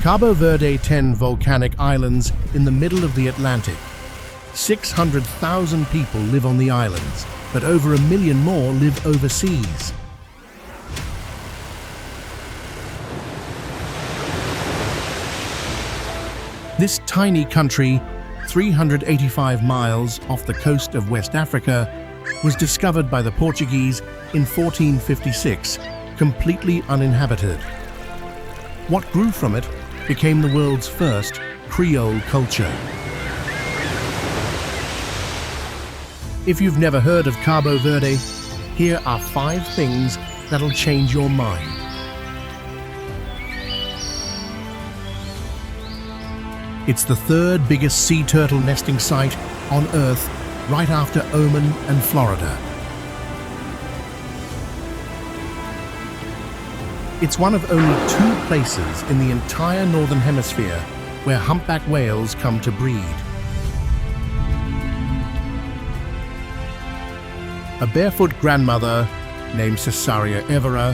Cabo Verde, 10 volcanic islands in the middle of the Atlantic. 600,000 people live on the islands, but over 1 million more live overseas. This tiny country, 385 miles off the coast of West Africa, was discovered by the Portuguese in 1456, completely uninhabited. What grew from it became the world's first Creole culture. If you've never heard of Cabo Verde, here are 5 things that'll change your mind. It's the 3rd biggest sea turtle nesting site on Earth, right after Oman and Florida. It's one of only 2 places in the entire Northern Hemisphere where humpback whales come to breed. A barefoot grandmother named Cesária Évora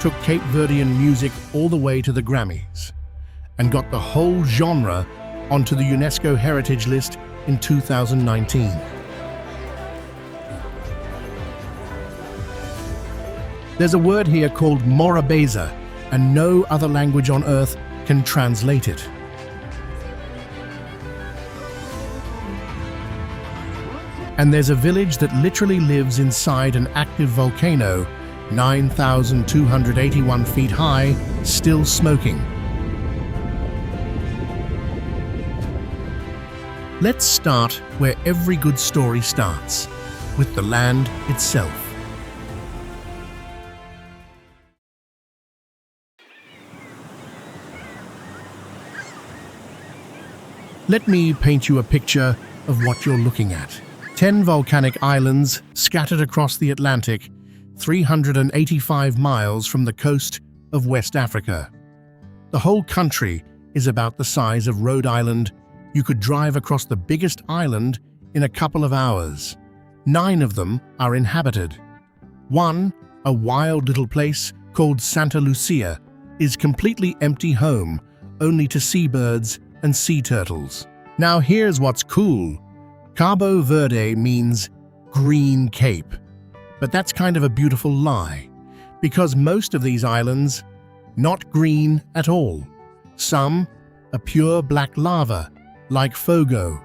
took Cape Verdean music all the way to the Grammys and got the whole genre onto the UNESCO Heritage List in 2019. There's a word here called morabeza, and no other language on Earth can translate it. And there's a village that literally lives inside an active volcano, 9,281 feet high, still smoking. Let's start where every good story starts, with the land itself. Let me paint you a picture of what you're looking at. 10 volcanic islands scattered across the Atlantic, 385 miles from the coast of West Africa. The whole country is about the size of Rhode Island. You could drive across the biggest island in a couple of hours. 9 of them are inhabited. One, a wild little place called Santa Lucia, is completely empty home, only to seabirds and sea turtles. Now here's what's cool. Cabo Verde means green cape, but that's kind of a beautiful lie, because most of these islands, not green at all. Some are pure black lava, like Fogo,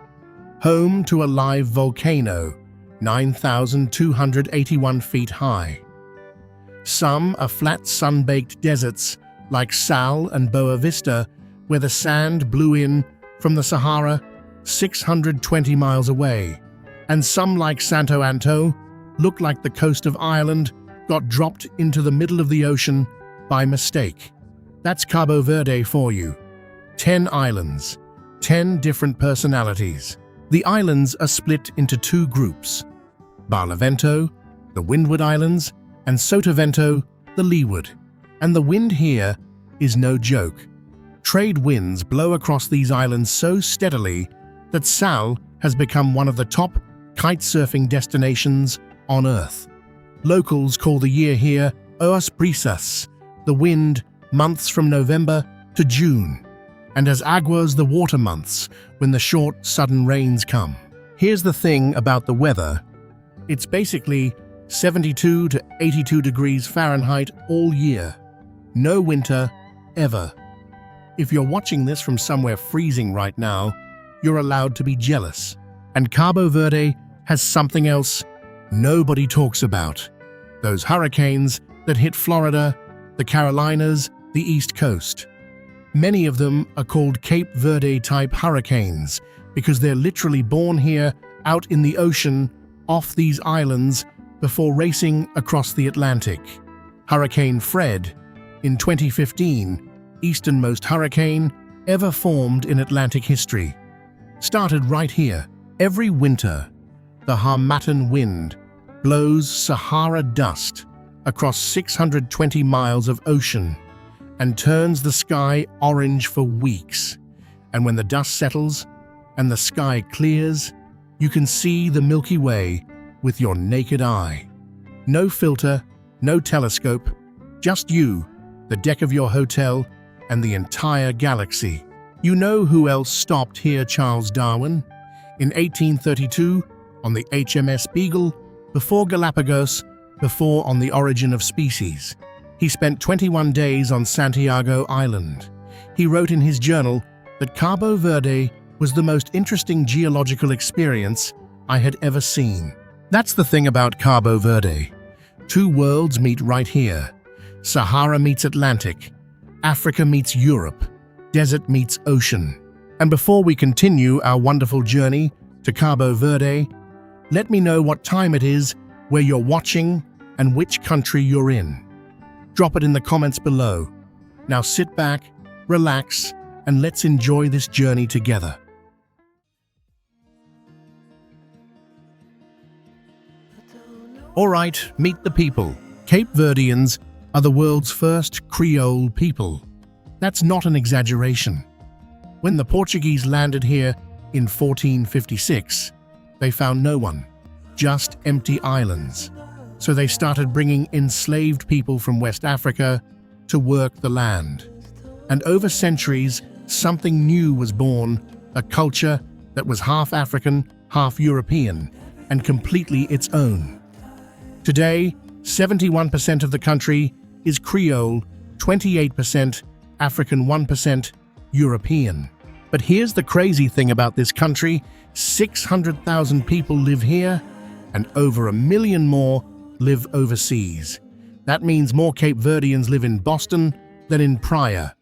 home to a live volcano, 9,281 feet high. Some are flat sun-baked deserts, like Sal and Boa Vista, where the sand blew in from the Sahara 620 miles away. And some, like Santo Antão, look like the coast of Ireland got dropped into the middle of the ocean by mistake. That's Cabo Verde for you. 10 islands, 10 different personalities. The islands are split into 2 groups: Barlavento, the Windward Islands, and Sotavento, the Leeward. And the wind here is no joke. Trade winds blow across these islands so steadily that Sal has become one of the top kite surfing destinations on Earth. Locals call the year here Oas Brisas, the wind months from November to June, and as Aguas, the water months, when the short, sudden rains come. Here's the thing about the weather. It's basically 72 to 82 degrees Fahrenheit all year. No winter, ever. If you're watching this from somewhere freezing right now, you're allowed to be jealous. And Cabo Verde has something else nobody talks about. Those hurricanes that hit Florida, the Carolinas, the East Coast. Many of them are called Cape Verde-type hurricanes because they're literally born here out in the ocean off these islands before racing across the Atlantic. Hurricane Fred, in 2015, easternmost hurricane ever formed in Atlantic history, started right here. Every winter, the Harmattan wind blows Sahara dust across 620 miles of ocean and turns the sky orange for weeks. And when the dust settles and the sky clears, you can see the Milky Way with your naked eye. No filter, no telescope, just you, the deck of your hotel, and the entire galaxy. You know who else stopped here? Charles Darwin. In 1832, on the HMS Beagle, before Galapagos, before On the Origin of Species. He spent 21 days on Santiago Island. He wrote in his journal that Cabo Verde was the most interesting geological experience I had ever seen. That's the thing about Cabo Verde. Two worlds meet right here. Sahara meets Atlantic. Africa meets Europe. Desert meets ocean. And before we continue our wonderful journey to Cabo Verde, let me know what time it is, where you're watching, and which country you're in. Drop it in the comments below. Now sit back, relax, and let's enjoy this journey together. Alright, meet the people. Cape Verdeans are the world's first Creole people. That's not an exaggeration. When the Portuguese landed here in 1456, they found no one, just empty islands. So they started bringing enslaved people from West Africa to work the land. And over centuries, something new was born, a culture that was half African, half European, and completely its own. Today, 71% of the country is Creole, 28% African, 1% European. But here's the crazy thing about this country: 600,000 people live here, and over 1 million more live overseas. That means more Cape Verdeans live in Boston than in Pryor,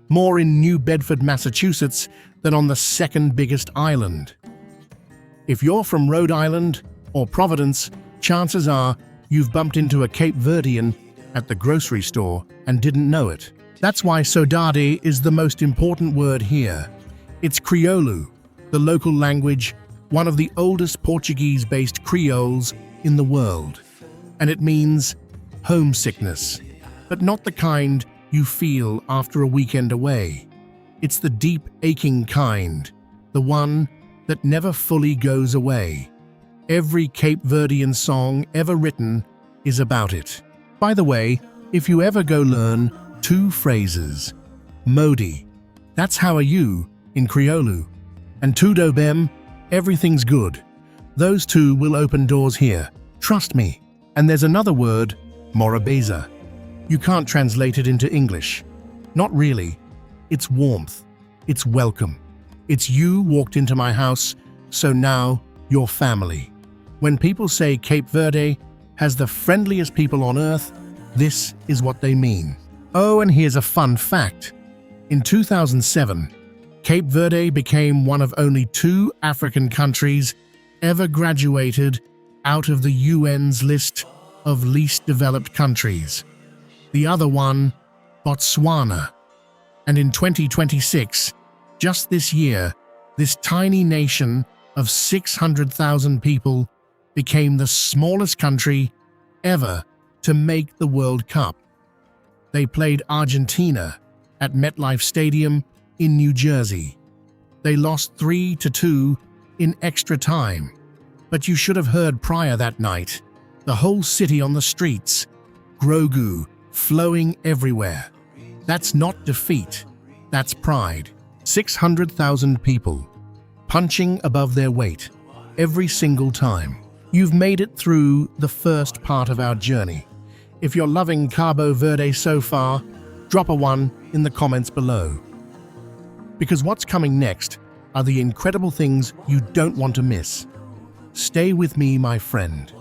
more in New Bedford, Massachusetts than on the second biggest island. If you're from Rhode Island or Providence, chances are you've bumped into a Cape Verdean at the grocery store and didn't know it. That's why saudade is the most important word here. It's Creole, the local language, one of the oldest Portuguese-based Creoles in the world. And it means homesickness, but not the kind you feel after a weekend away. It's the deep, aching kind, the one that never fully goes away. Every Cape Verdean song ever written is about it. By the way, if you ever go learn 2 phrases, Modi, that's how are you in Creole, and Tudo bem, everything's good. Those 2 will open doors here, trust me. And there's another word, morabeza. You can't translate it into English. Not really. It's warmth. It's welcome. It's you walked into my house, so now you're family. When people say Cape Verde has the friendliest people on earth, this is what they mean. Oh, and here's a fun fact. In 2007, Cape Verde became one of only 2 African countries ever graduated out of the UN's list of least developed countries. The other one, Botswana. And in 2026, just this year, this tiny nation of 600,000 people became the smallest country ever to make the World Cup. They played Argentina at MetLife Stadium in New Jersey. They lost 3-2 in extra time. But you should have heard Pryor that night. The whole city on the streets. Grogue flowing everywhere. That's not defeat. That's pride. 600,000 people, punching above their weight, every single time. You've made it through the first part of our journey. If you're loving Cabo Verde so far, drop a 1 in the comments below. Because what's coming next are the incredible things you don't want to miss. Stay with me, my friend.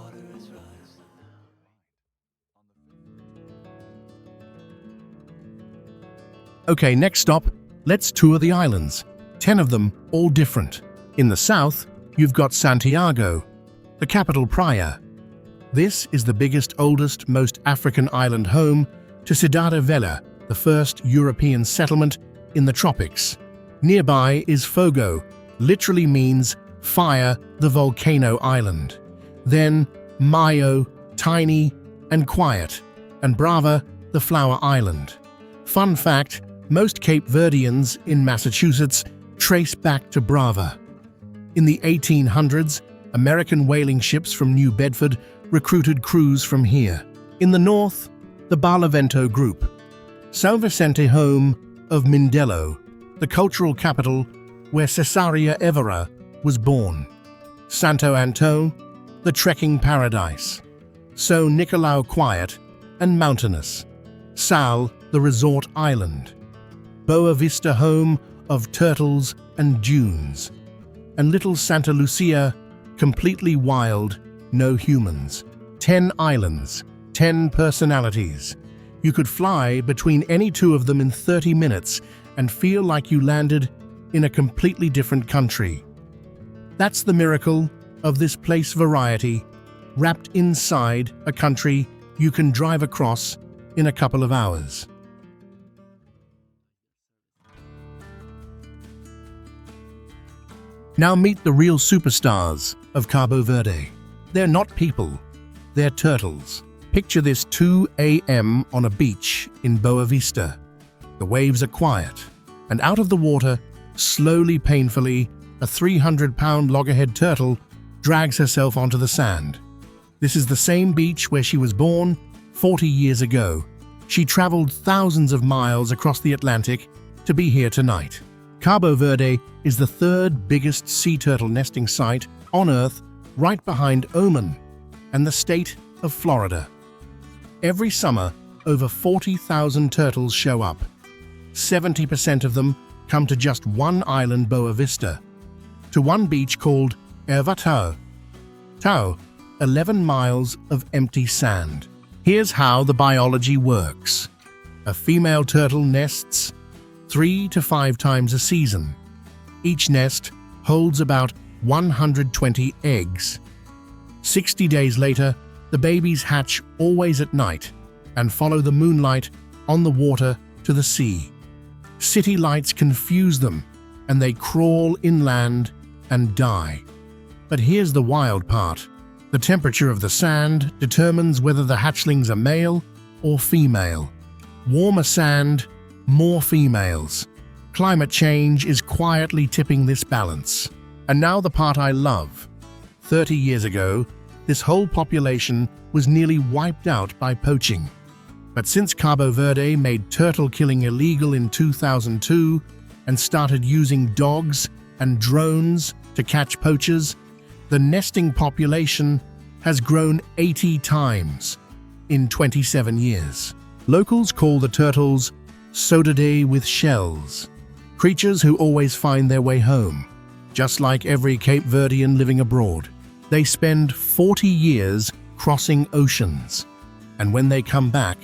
Okay, next stop, let's tour the islands. 10 of them, all different. In the south, you've got Santiago, the capital Pryor. This is the biggest, oldest, most African island home to Cidade Velha, the first European settlement in the tropics. Nearby is Fogo, literally means fire, the volcano island. Then Mayo, tiny and quiet, and Brava, the flower island. Fun fact, most Cape Verdeans in Massachusetts trace back to Brava. In the 1800s, American whaling ships from New Bedford recruited crews from here. In the north, the Barlavento Group. São Vicente home of Mindelo, the cultural capital where Cesária Évora was born. Santo Antão, the trekking paradise. So Nicolau quiet and mountainous. Sal, the resort island. Boa Vista, home of turtles and dunes. And little Santa Lucia, completely wild, no humans. 10 islands, 10 personalities. You could fly between any two of them in 30 minutes and feel like you landed in a completely different country. That's the miracle of this place variety, wrapped inside a country you can drive across in a couple of hours. Now meet the real superstars of Cabo Verde. They're not people, they're turtles. Picture this 2 a.m. on a beach in Boa Vista. The waves are quiet, and out of the water, slowly, painfully, a 300-pound loggerhead turtle drags herself onto the sand. This is the same beach where she was born 40 years ago. She traveled thousands of miles across the Atlantic to be here tonight. Cabo Verde is the third biggest sea turtle nesting site on Earth, right behind Oman and the state of Florida. Every summer, over 40,000 turtles show up. 70% of them come to just one island, Boa Vista, to one beach called Évora. 11 miles of empty sand. Here's how the biology works. A female turtle nests 3 to 5 times a season. Each nest holds about 120 eggs. 60 days later, the babies hatch, always at night, and follow the moonlight on the water to the sea. City lights confuse them, and they crawl inland and die. But here's the wild part. The temperature of the sand determines whether the hatchlings are male or female. Warmer sand, more females. Climate change is quietly tipping this balance. And now the part I love. 30 years ago, this whole population was nearly wiped out by poaching. But since Cabo Verde made turtle killing illegal in 2002 and started using dogs and drones to catch poachers, the nesting population has grown 80 times in 27 years. Locals call the turtles Sodade with shells, creatures who always find their way home, just like every Cape Verdean living abroad. They spend 40 years crossing oceans, and when they come back,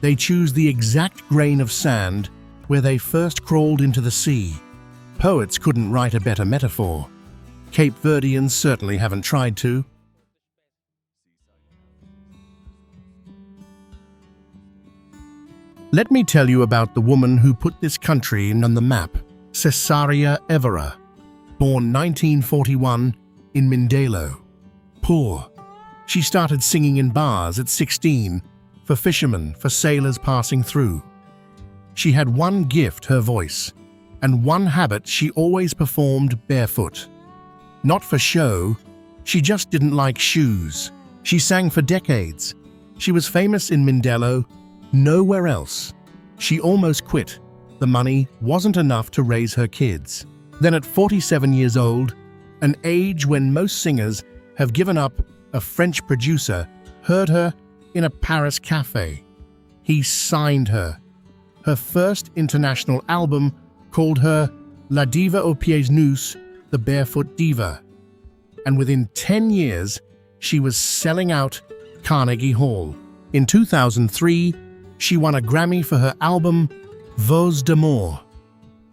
they choose the exact grain of sand where they first crawled into the sea. Poets couldn't write a better metaphor. Cape Verdeans certainly haven't tried to. Let me tell you about the woman who put this country on the map, Cesária Évora, born 1941 in Mindelo. Poor. She started singing in bars at 16, for fishermen, for sailors passing through. She had one gift, her voice, and one habit: she always performed barefoot. Not for show, she just didn't like shoes. She sang for decades. She was famous in Mindelo, nowhere else. She almost quit. The money wasn't enough to raise her kids. Then at 47 years old, an age when most singers have given up, a French producer heard her in a Paris cafe. He signed her. Her first international album called her La Diva aux pieds nus, the Barefoot Diva. And within 10 years, she was selling out Carnegie Hall. In 2003, she won a Grammy for her album Voix d'amour.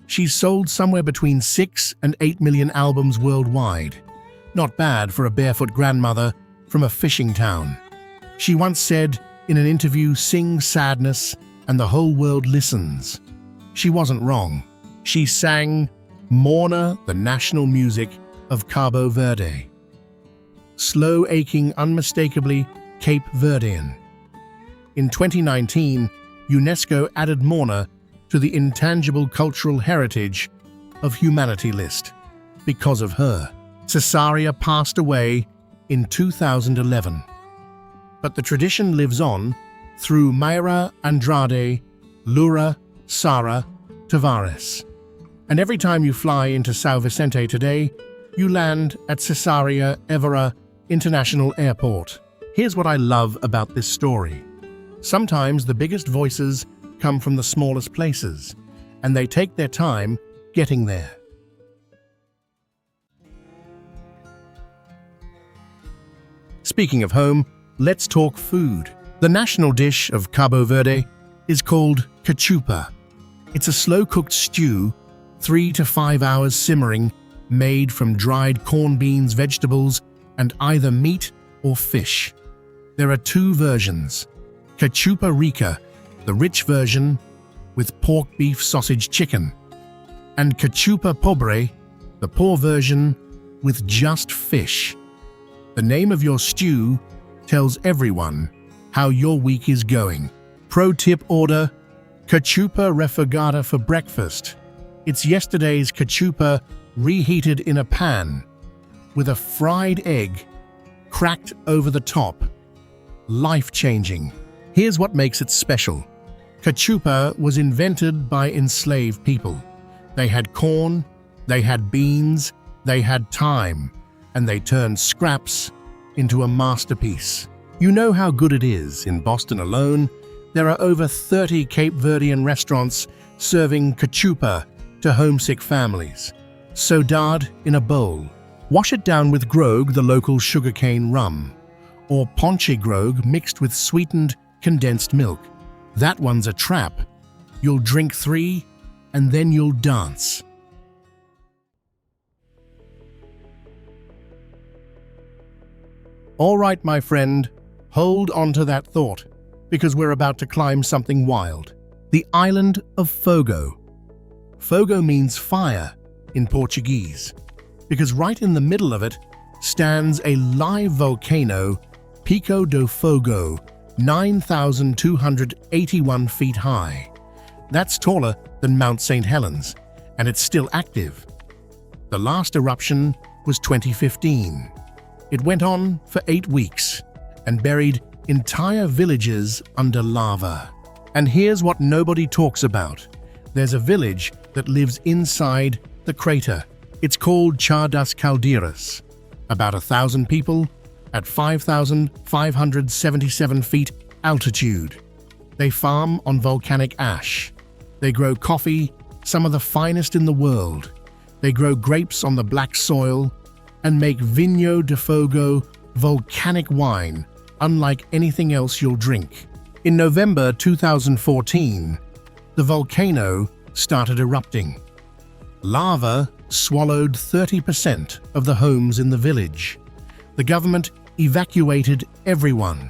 She's sold somewhere between 6 and 8 million albums worldwide. Not bad for a barefoot grandmother from a fishing town. She once said in an interview, "Sing sadness and the whole world listens." She wasn't wrong. She sang Morna, the national music of Cabo Verde. Slow, aching, unmistakably Cape Verdean. In 2019, UNESCO added Morna to the Intangible Cultural Heritage of Humanity list. Because of her, Cesária passed away in 2011. But the tradition lives on through Mayra, Andrade, Lura, Sara, Tavares. And every time you fly into São Vicente today, you land at Cesária Évora International Airport. Here's what I love about this story. Sometimes the biggest voices come from the smallest places, and they take their time getting there. Speaking of home, let's talk food. The national dish of Cabo Verde is called cachupa. It's a slow-cooked stew, 3 to 5 hours simmering, made from dried corn beans, vegetables, and either meat or fish. There are 2 versions. Cachupa rica, the rich version, with pork, beef, sausage, chicken, and cachupa pobre, the poor version, with just fish. The name of your stew tells everyone how your week is going. Pro tip order, cachupa refogada for breakfast. It's yesterday's cachupa reheated in a pan, with a fried egg cracked over the top. Life-changing. Here's what makes it special. Cachupa was invented by enslaved people. They had corn, they had beans, they had time, and they turned scraps into a masterpiece. You know how good it is. In Boston alone, there are over 30 Cape Verdean restaurants serving cachupa to homesick families. Cidade in a bowl. Wash it down with Grogue, the local sugarcane rum, or Pontche Grogue mixed with sweetened condensed milk. That one's a trap. You'll drink 3 and then you'll dance. All right, my friend, hold on to that thought, because we're about to climb something wild. The island of Fogo. Fogo means fire in Portuguese, because right in the middle of it stands a live volcano, Pico do Fogo, 9,281 feet high. That's taller than Mount St. Helens, and it's still active. The last eruption was 2015. It went on for 8 weeks and buried entire villages under lava. And here's what nobody talks about. There's a village that lives inside the crater. It's called Chá das Caldeiras. About 1,000 people at 5,577 feet altitude. They farm on volcanic ash. They grow coffee, some of the finest in the world. They grow grapes on the black soil and make Vinho de Fogo volcanic wine, unlike anything else you'll drink. In November 2014, the volcano started erupting. Lava swallowed 30% of the homes in the village. The government evacuated everyone.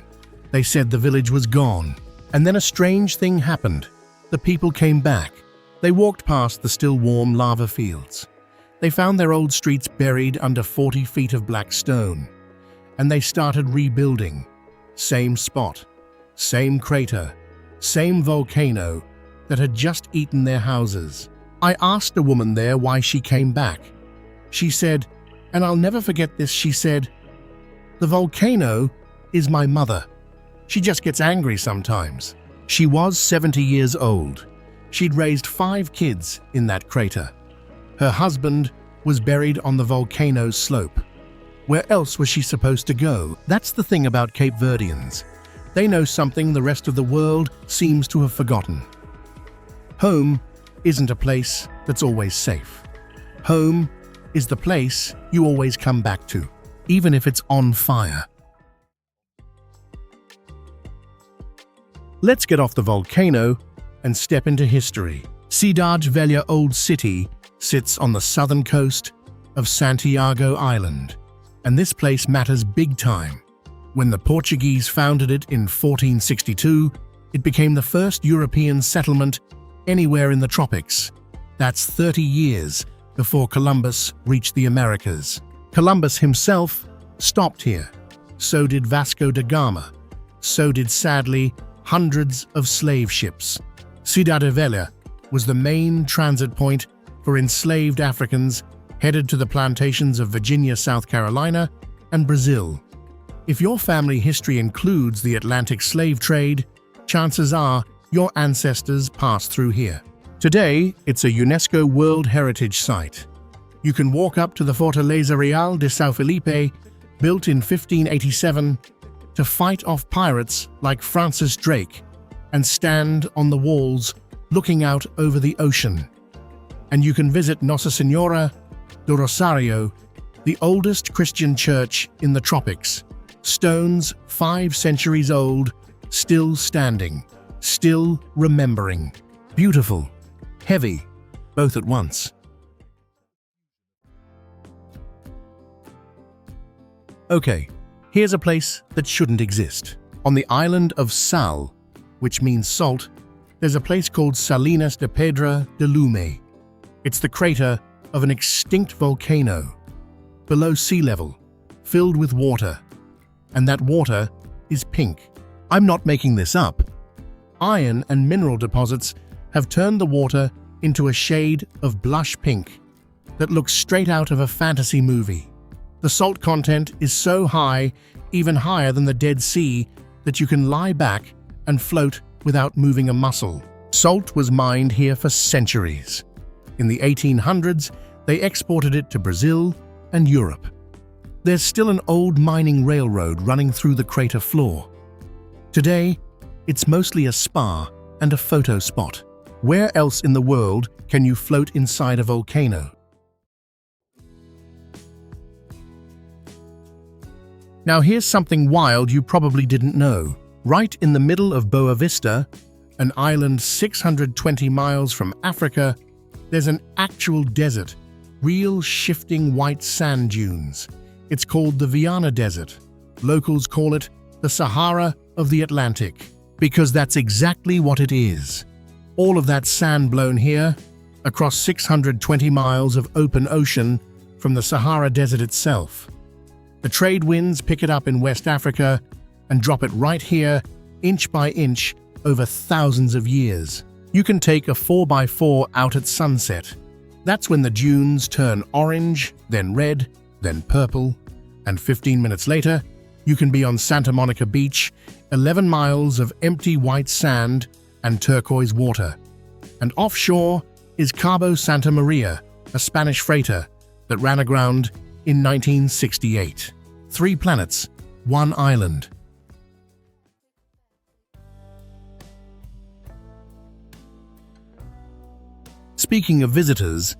They said the village was gone. And then a strange thing happened. The people came back. They walked past the still warm lava fields. They found their old streets buried under 40 feet of black stone. And they started rebuilding. Same spot, same crater, same volcano that had just eaten their houses. I asked a woman there why she came back. She said, and I'll never forget this, she said, "The volcano is my mother. She just gets angry sometimes." She was 70 years old. She'd raised 5 kids in that crater. Her husband was buried on the volcano's slope. Where else was she supposed to go? That's the thing about Cape Verdeans. They know something the rest of the world seems to have forgotten. Home isn't a place that's always safe. Home is the place you always come back to, even if it's on fire. Let's get off the volcano and step into history. Cidade, Velha Old City sits on the southern coast of Santiago Island, and this place matters big time. When the Portuguese founded it in 1462, it became the first European settlement anywhere in the tropics. That's 30 years before Columbus reached the Americas. Columbus himself stopped here. So did Vasco da Gama. So did, sadly, hundreds of slave ships. Cidade Velha was the main transit point for enslaved Africans headed to the plantations of Virginia, South Carolina, and Brazil. If your family history includes the Atlantic slave trade, chances are your ancestors passed through here. Today, it's a UNESCO World Heritage Site. You can walk up to the Fortaleza Real de São Felipe, built in 1587, to fight off pirates like Francis Drake, and stand on the walls looking out over the ocean. And you can visit Nossa Senhora do Rosário, the oldest Christian church in the tropics. Stones 5 centuries old, still standing, still remembering. Beautiful, heavy, both at once. Okay, here's a place that shouldn't exist. On the island of Sal, which means salt, there's a place called Salinas de Pedra de Lume. It's the crater of an extinct volcano, below sea level, filled with water. And that water is pink. I'm not making this up. Iron and mineral deposits have turned the water into a shade of blush pink that looks straight out of a fantasy movie. The salt content is so high, even higher than the Dead Sea, that you can lie back and float without moving a muscle. Salt was mined here for centuries. In the 1800s, they exported it to Brazil and Europe. There's still an old mining railroad running through the crater floor. Today, it's mostly a spa and a photo spot. Where else in the world can you float inside a volcano? Now here's something wild you probably didn't know. Right in the middle of Boa Vista, an island 620 miles from Africa, there's an actual desert, real shifting white sand dunes. It's called the Viana Desert. Locals call it the Sahara of the Atlantic, because that's exactly what it is. All of that sand blown here, across 620 miles of open ocean from the Sahara Desert itself. The trade winds pick it up in West Africa and drop it right here, inch by inch, over thousands of years. You can take a 4x4 out at sunset. That's when the dunes turn orange, then red, then purple, and 15 minutes later, you can be on Santa Monica Beach, 11 miles of empty white sand and turquoise water. And offshore is Cabo Santa Maria, a Spanish freighter that ran aground in 1968. 3 planets, 1 island. Speaking of visitors,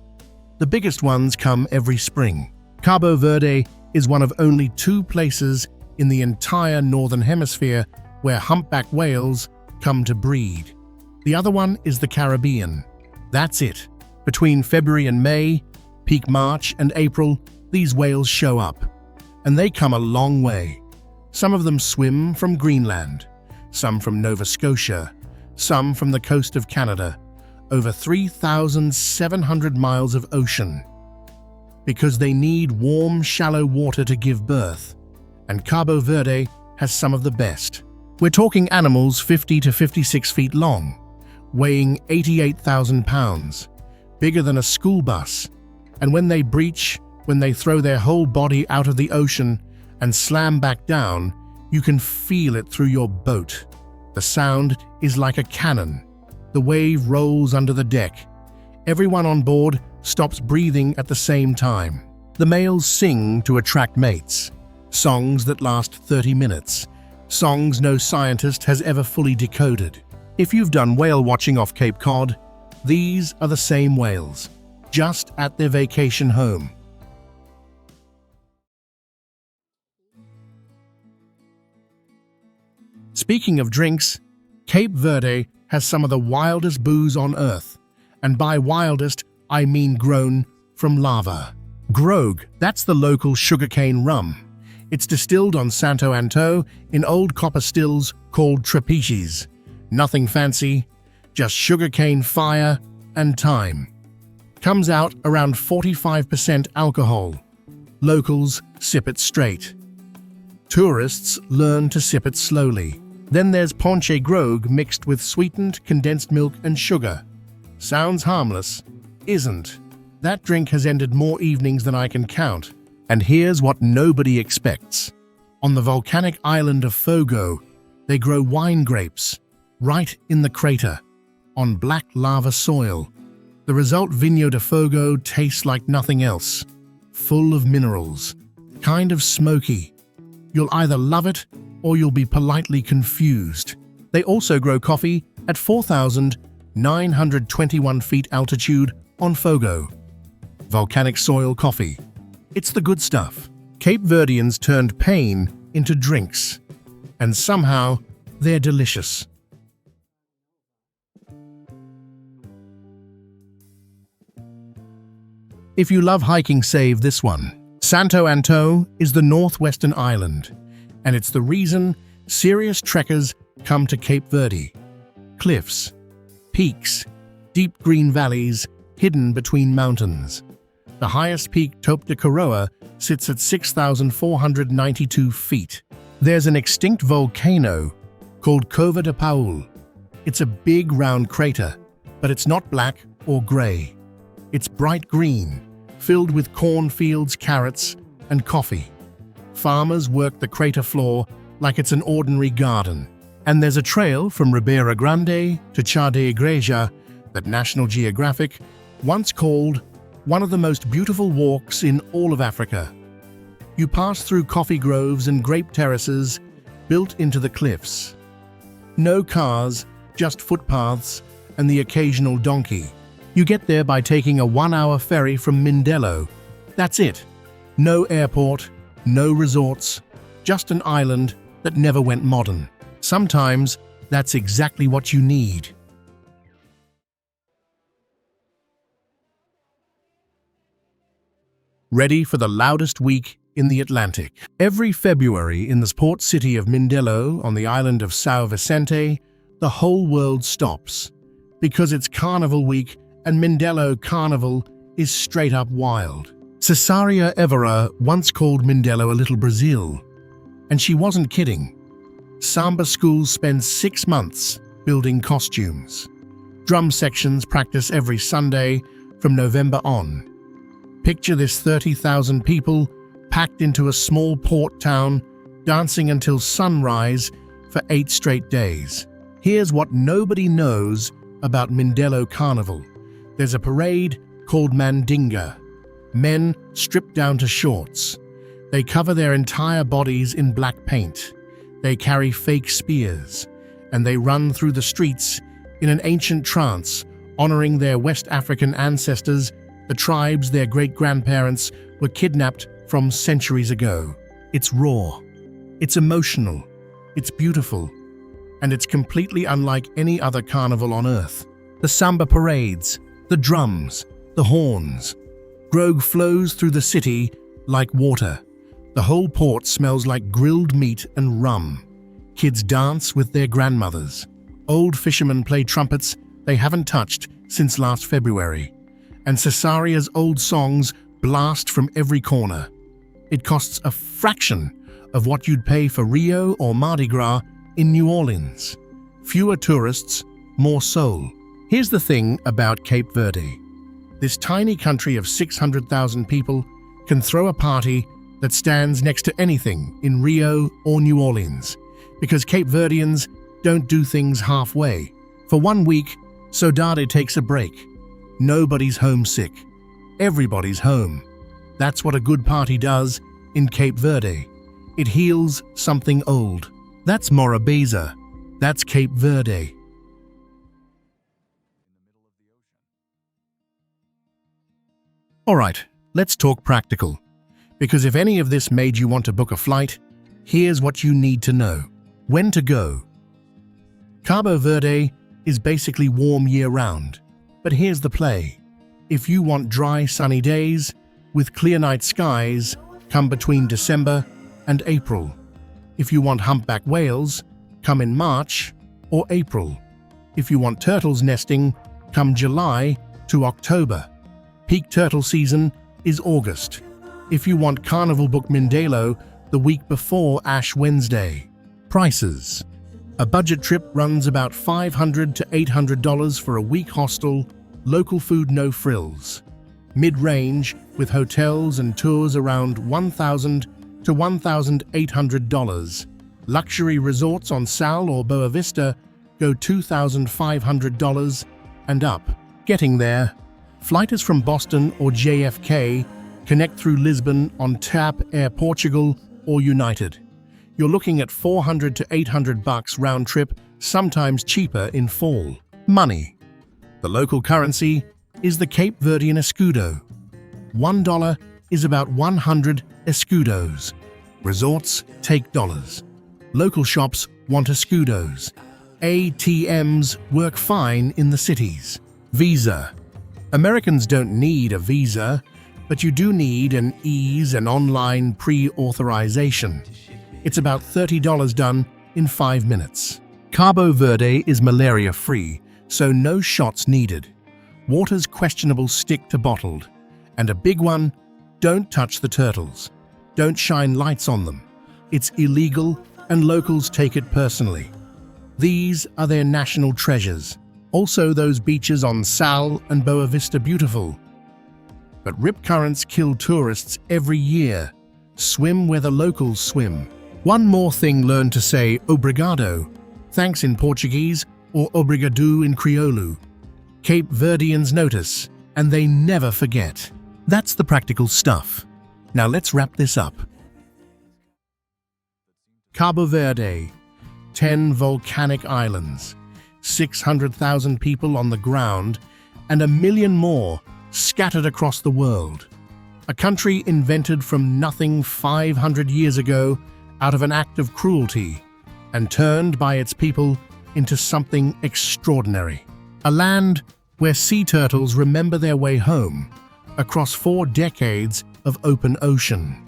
the biggest ones come every spring. Cabo Verde is one of only 2 places in the entire northern hemisphere where humpback whales come to breed. The other one is the Caribbean. That's it. Between February and May, peak March and April, these whales show up. And they come a long way. Some of them swim from Greenland, some from Nova Scotia, some from the coast of Canada, over 3,700 miles of ocean. Because they need warm, shallow water to give birth. And Cabo Verde has some of the best. We're talking animals 50 to 56 feet long, weighing 88,000 pounds, bigger than a school bus. And when they breach, when they throw their whole body out of the ocean and slam back down, you can feel it through your boat. The sound is like a cannon. The wave rolls under the deck. Everyone on board stops breathing at the same time. The males sing to attract mates. Songs that last 30 minutes. Songs no scientist has ever fully decoded. If you've done whale watching off Cape Cod, these are the same whales, just at their vacation home. Speaking of drinks, Cape Verde has some of the wildest booze on Earth. And by wildest, I mean grown from lava. Grogue, that's the local sugarcane rum. It's distilled on Santo Antão in old copper stills called trapiches. Nothing fancy, just sugarcane fire and time. Comes out around 45% alcohol. Locals sip it straight. Tourists learn to sip it slowly. Then there's Pontche Grogue mixed with sweetened condensed milk and sugar. Sounds harmless, isn't. That drink has ended more evenings than I can count. And here's what nobody expects. On the volcanic island of Fogo, they grow wine grapes, right in the crater. on black lava soil. The result, Vinho de Fogo, tastes like nothing else. Full of minerals, kind of smoky. You'll either love it or you'll be politely confused. They also grow coffee at 4,921 feet altitude on Fogo. Volcanic soil coffee. It's the good stuff. Cape Verdeans turned pain into drinks, and somehow they're delicious. If you love hiking, save this one. Santo Antão is the northwestern island, and it's the reason serious trekkers come to Cape Verde. Cliffs, peaks, deep green valleys hidden between mountains. The highest peak, Topo de Coroa, sits at 6,492 feet. There's an extinct volcano called Cova de Paul. It's a big round crater, but it's not black or grey. It's bright green, filled with cornfields, carrots, and coffee. Farmers work the crater floor like it's an ordinary garden. And there's a trail from Ribeira Grande to Chá da Igreja that National Geographic once called one of the most beautiful walks in all of Africa. You pass through coffee groves and grape terraces built into the cliffs. No cars, just footpaths and the occasional donkey. You get there by taking a 1-hour ferry from Mindelo. That's it. No airport, no resorts, just an island that never went modern. Sometimes that's exactly what you need. Ready for the loudest week in the Atlantic. Every February in the port city of Mindelo on the island of São Vicente, the whole world stops. Because it's Carnival week and Mindelo Carnival is straight up wild. Cesária Évora once called Mindelo a little Brazil. And she wasn't kidding. Samba schools spend 6 months building costumes. Drum sections practice every Sunday from November on. Picture this: 30,000 people packed into a small port town, dancing until sunrise for 8 straight days. Here's what nobody knows about Mindelo Carnival. There's a parade called Mandinga. Men stripped down to shorts. They cover their entire bodies in black paint. They carry fake spears, and they run through the streets in an ancient trance, honoring their West African ancestors, the tribes their great-grandparents were kidnapped from centuries ago. It's raw, it's emotional, it's beautiful, and it's completely unlike any other carnival on earth. The samba parades, the drums, the horns. Grogue flows through the city like water. The whole port smells like grilled meat and rum. Kids dance with their grandmothers. Old fishermen play trumpets they haven't touched since last February. And Cesária's old songs blast from every corner. It costs a fraction of what you'd pay for Rio or Mardi Gras in New Orleans. Fewer tourists, more soul. Here's the thing about Cape Verde. This tiny country of 600,000 people can throw a party that stands next to anything in Rio or New Orleans, because Cape Verdeans don't do things halfway. For 1 week, Cidade takes a break. Nobody's homesick. Everybody's home. That's what a good party does in Cape Verde. It heals something old. That's Morabeza. That's Cape Verde. Alright, let's talk practical. Because if any of this made you want to book a flight, here's what you need to know. When to go. Cabo Verde is basically warm year-round. But here's the play. If you want dry, sunny days with clear night skies, come between December and April. If you want humpback whales, come in March or April. If you want turtles nesting, come July to October. Peak turtle season is August. If you want Carnival, book Mindelo the week before Ash Wednesday. Prices. A budget trip runs about $500 to $800 for a week hostel, local food, no frills. Mid-range, with hotels and tours, around $1,000 to $1,800. Luxury resorts on Sal or Boa Vista go $2,500 and up. Getting there, flight is from Boston or JFK, connect through Lisbon on TAP Air Portugal or United. You're looking at $400 to $800 round trip, sometimes cheaper in fall. Money. The local currency is the Cape Verdean escudo. $1 is about 100 escudos. Resorts take dollars. Local shops want escudos. ATMs work fine in the cities. Visa. Americans don't need a visa, but you do need an ease and online pre-authorization. It's about $30 done in 5 minutes. Cabo Verde is malaria-free, so no shots needed. Water's questionable stick to bottled. And a big one, don't touch the turtles. Don't shine lights on them. It's illegal and locals take it personally. These are their national treasures. Also those beaches on Sal and Boa Vista beautiful. But rip currents kill tourists every year. Swim where the locals swim. One more thing, learn to say obrigado, thanks in Portuguese, or obrigado in Creole. Cape Verdeans notice, and they never forget. That's the practical stuff. Now let's wrap this up. Cabo Verde, 10 volcanic islands, 600,000 people on the ground, and 1 million more scattered across the world. A country invented from nothing 500 years ago out of an act of cruelty and turned by its people into something extraordinary. A land where sea turtles remember their way home across 4 decades of open ocean,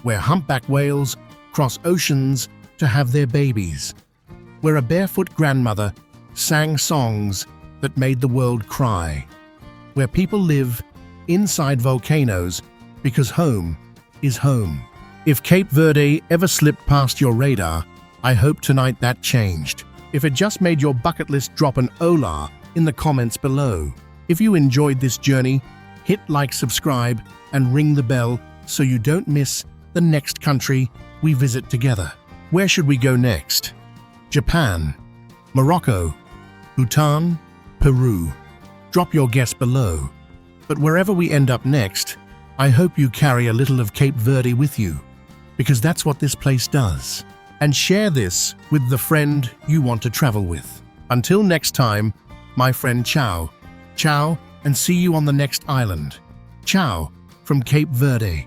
where humpback whales cross oceans to have their babies, where a barefoot grandmother sang songs that made the world cry, where people live inside volcanoes because home is home. If Cape Verde ever slipped past your radar, I hope tonight that changed. If it just made your bucket list, drop an hola in the comments below. If you enjoyed this journey, hit like, subscribe, and ring the bell so you don't miss the next country we visit together. Where should we go next? Japan, Morocco, Bhutan, Peru. Drop your guess below. But wherever we end up next, I hope you carry a little of Cape Verde with you, because that's what this place does. And share this with the friend you want to travel with. Until next time, my friend, ciao. Ciao, and see you on the next island. Ciao from Cape Verde.